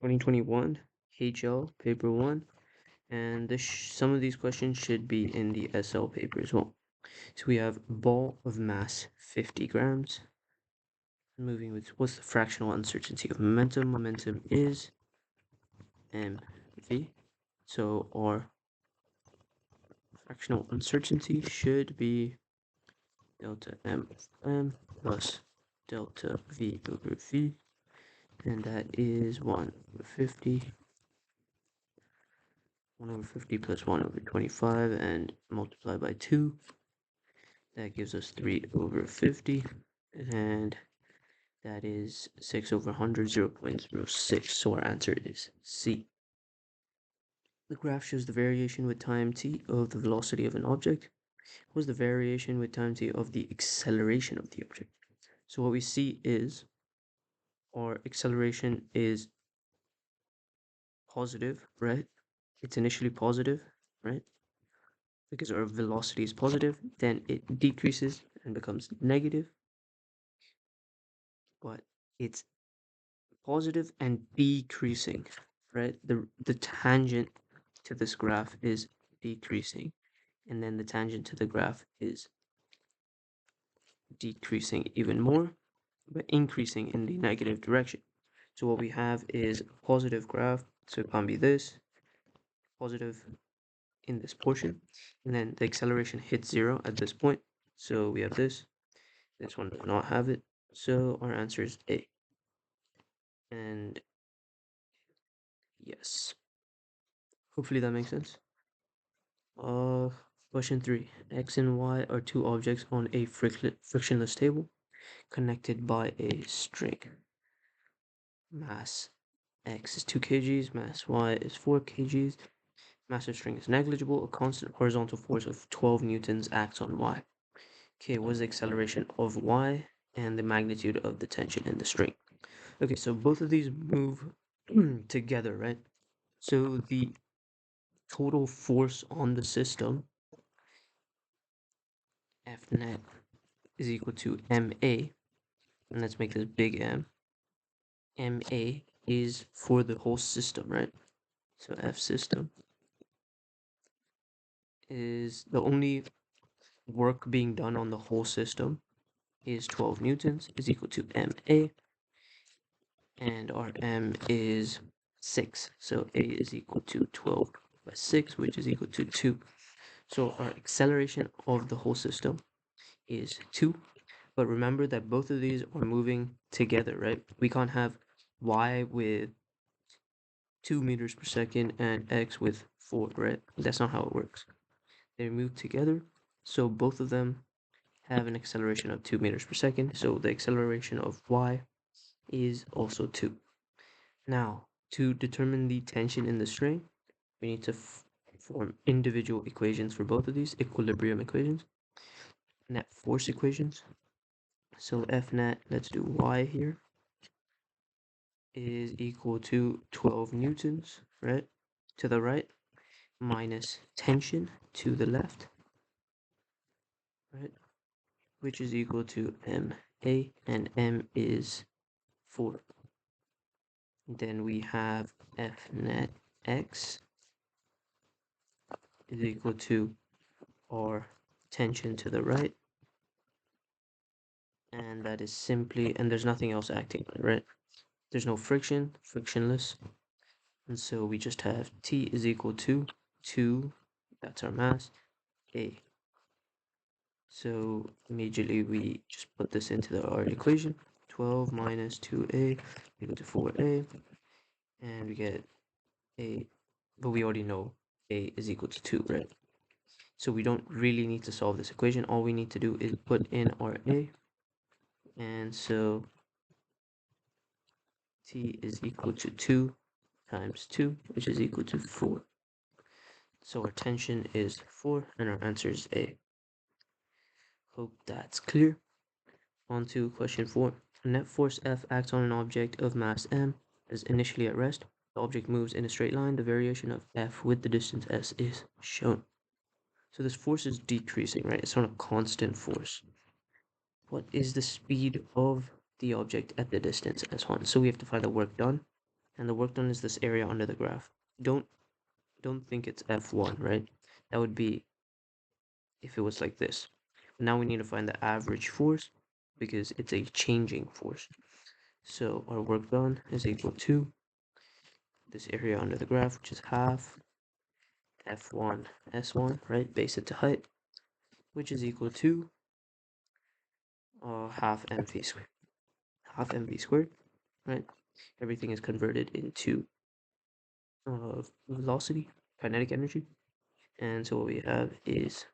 2021 HL paper 1, and some of these questions should be in the SL paper as well. So we have ball of mass 50 grams. Moving with what's the fractional uncertainty of momentum? Momentum is mv. So our fractional uncertainty should be delta m of m plus delta v over v, and that is 1 over 50. 1 over 50 plus 1 over 25 and multiply by 2. That gives us 3 over 50, and that is 6 over 100, 0.06. So our answer is C. The graph shows the variation with time t of the velocity of an object. What is the variation with time t of the acceleration of the object? So what we see is our acceleration is positive, right? It's initially positive, right? Because our velocity is positive, then it decreases and becomes negative, but it's positive and decreasing, right? The tangent to this graph is decreasing, and then the tangent to the graph is decreasing even more, but increasing in the negative direction. So what we have is a positive graph, so it can't be this, positive in this portion, and then the acceleration hits 0 at this point. So we have this one does not have it, so our answer is A. And yes, hopefully that makes sense. Question 3. X and Y are two objects on a frictionless table connected by a string. Mass X is 2 kgs, mass Y is 4 kgs. Mass of string is negligible. A constant horizontal force of 12 newtons acts on Y. Okay, what is the acceleration of Y and the magnitude of the tension in the string? Okay, so both of these move together, right? So the total force on the system, F net, is equal to MA, and let's make this big M. MA is for the whole system, right? So F system is the only work being done on the whole system is 12 newtons is equal to MA, and our M is 6. So A is equal to 12 by 6, which is equal to 2. So our acceleration of the whole system is 2. But remember that both of these are moving together, right? We can't have Y with 2 meters per second and X with 4, right? That's not how it works. They move together, so both of them have an acceleration of 2 meters per second. So the acceleration of Y is also 2. Now, to determine the tension in the string, we need to form individual equations for both of these, equilibrium equations, net force equations. So F net, let's do Y here, is equal to 12 newtons, right, to the right, minus tension to the left, right, which is equal to MA, and M is 4. Then we have F net X is equal to our tension to the right, and that is simply, and there's nothing else acting on it, right? There's no friction, frictionless, and so we just have T is equal to 2, that's our mass, A. So immediately we just put this into our equation, 12 minus 2A equal to 4A, and we get A, but we already know A is equal to 2, right? So we don't really need to solve this equation. All we need to do is put in our A, and so T is equal to 2 times 2, which is equal to 4. So our tension is 4, and our answer is A. Hope that's clear. On to question 4. A net force F acts on an object of mass m is initially at rest. The object moves in a straight line. The variation of F with the distance s is shown. So this force is decreasing, right? It's not a constant force. What is the speed of the object at the distance s1? So we have to find the work done. and the work done is this area under the graph. Don't think it's F1, right? That would be if it was like this. Now we need to find the average force because it's a changing force. So our work done is equal to this area under the graph, which is half F1 S1, right? Base it to height, which is equal to half mv squared. Half mv squared, right? Everything is converted into velocity, kinetic energy. And so what we have is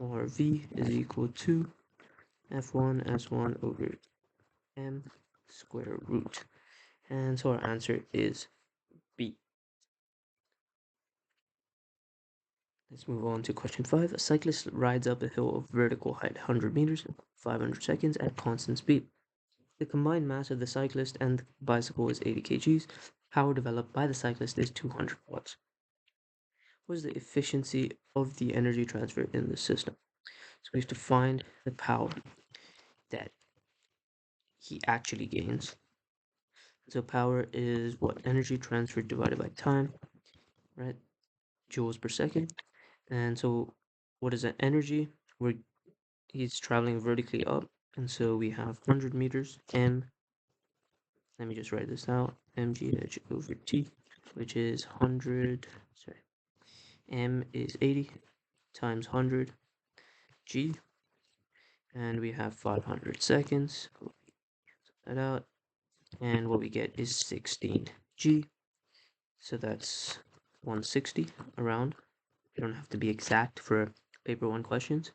RV is equal to F1 S1 over m square root. And so our answer is B. Let's move on to question 5. A cyclist rides up a hill of vertical height 100 meters in 500 seconds at constant speed. The combined mass of the cyclist and the bicycle is 80 kgs. Power developed by the cyclist is 200 watts. What is the efficiency of the energy transfer in the system? So we have to find the power that he actually gains. So power is what? Energy transferred divided by time, right? Joules per second. And so what is that energy? He's traveling vertically up, and so we have 100 meters m. Let me just write this out. mgh over t, which is 100. Sorry, m is 80 times 100 g, and we have 500 seconds. That out, and what we get is 16 g. So that's 160 around. You don't have to be exact for paper 1 questions.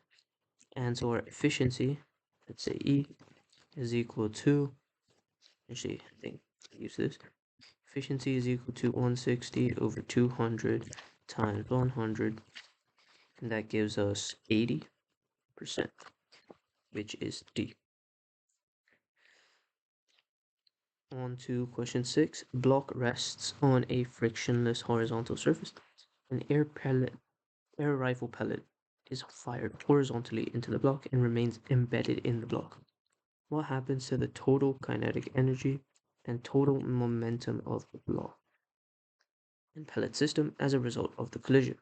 And so our efficiency, let's say E, is equal to, actually, I think I use this. Efficiency is equal to 160 over 200 times 100, and that gives us 80%, which is D. On to question 6. Block rests on a frictionless horizontal surface. An air rifle pellet is fired horizontally into the block and remains embedded in the block. What happens to the total kinetic energy and total momentum of the block and pellet system as a result of the collision?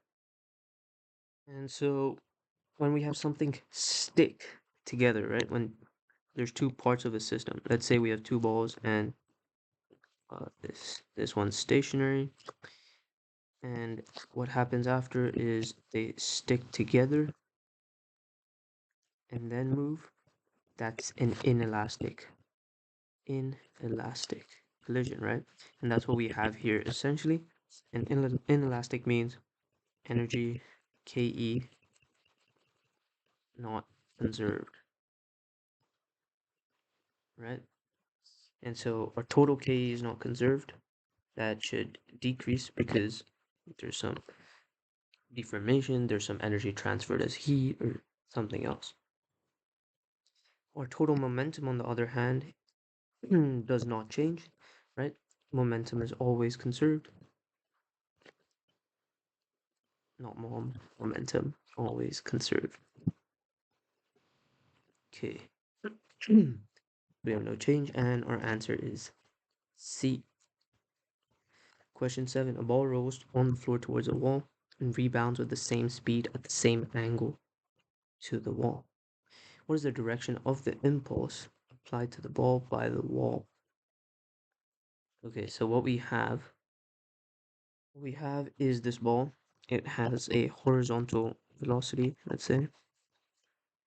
And so when we have something stick together, right, when there's two parts of a system, let's say we have two balls and this one's stationary, and what happens after is they stick together and then move. That's an inelastic collision, right? And that's what we have here essentially. And inelastic means energy Ke not conserved, right? And so our total Ke is not conserved. That should decrease because there's some deformation, there's some energy transferred as heat or something else. Our total momentum, on the other hand, does not change, right? Momentum is always conserved. Not momentum, always conserved. Okay. We have no change, and our answer is C. Question 7. A ball rolls on the floor towards a wall and rebounds with the same speed at the same angle to the wall. What is the direction of the impulse applied to the ball by the wall? Okay, so what we have is this ball. It has a horizontal velocity, let's say,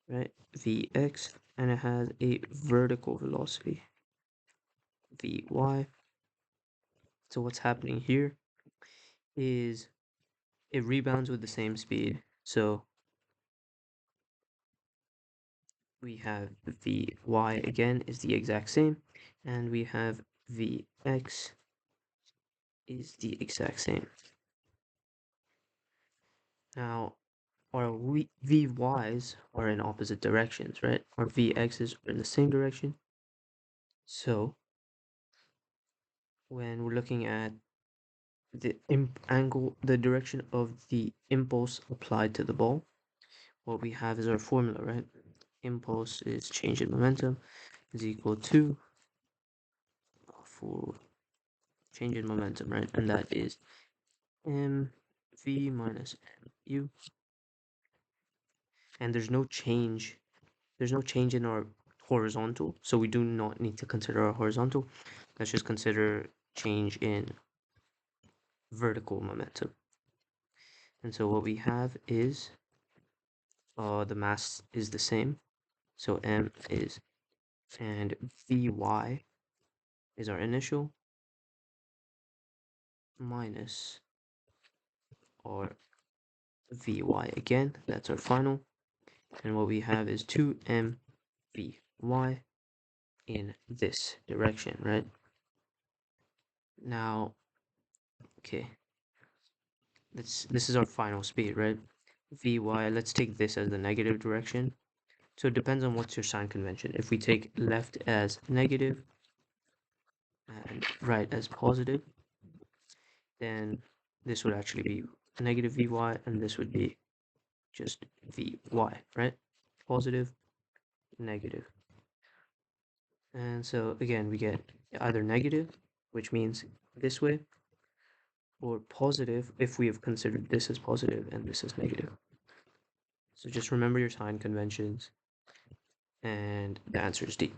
right, Vx, and it has a vertical velocity, Vy. So what's happening here is it rebounds with the same speed. So we have Vy again is the exact same, and we have Vx is the exact same. Now, our Vy's are in opposite directions, right? Our Vx's are in the same direction. So when we're looking at the the direction of the impulse applied to the ball, what we have is our formula, right? Impulse is change in momentum is equal to for change in momentum, right? And that is mv minus mu. And there's no change in our horizontal, so we do not need to consider our horizontal. Let's just consider change in vertical momentum. And so what we have is the mass is the same, so m is, and vy is our initial minus our vy again, that's our final, and what we have is 2m vy in this direction, right? Now, okay, this is our final speed, right? Vy, let's take this as the negative direction. So it depends on what's your sign convention. If we take left as negative and right as positive, then this would actually be negative Vy, and this would be just Vy, right? Positive, negative. And so again, we get either negative, which means this way, or positive if we have considered this as positive and this as negative. So just remember your sign conventions, and the answer is D.